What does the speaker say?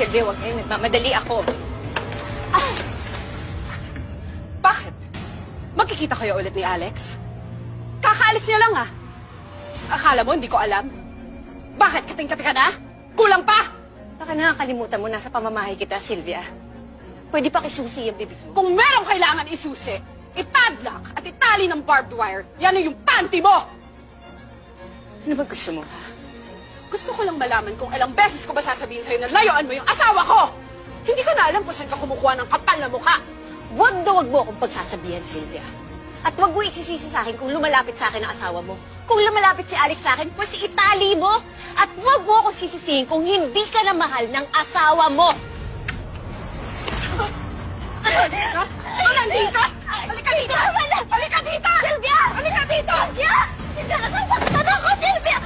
Silvia, huwag kayo. Nagmamadali ako. Bakit? Magkikita kayo ulit ni Alex? Kakaalis niya lang, ah. Akala mo, hindi ko alam? Bakit? Kating-kati ka na? Kulang pa? Baka nakakalimutan mo, nasa pamamahay kita, Silvia. Pwede pa kisusi yung bibig mo. Kung merong kailangan isusi, ipadlock at itali ng barbed wire, yan ay yung panty mo! Ano ba gusto mo, ha? Gusto ko lang malaman kung ilang beses ko ba sasabihin sa'yo na layuan mo yung asawa ko! Hindi ko na alam kung saan ka kumukuha ng kapal na mukha! Huwag na huwag mo akong pagsasabihan, Silvia. At huwag mo isisisi sa akin kung lumalapit sa akin ang asawa mo. Kung lumalapit si Alex sa akin, pwes itali mo. At huwag mo akong sisisihin kung hindi ka na mahal ng asawa mo. Ha? Nandito! Halika dito! Halika dito! Silvia! Halika dito! Silvia! Silvia, nasasaktan ako, Silvia!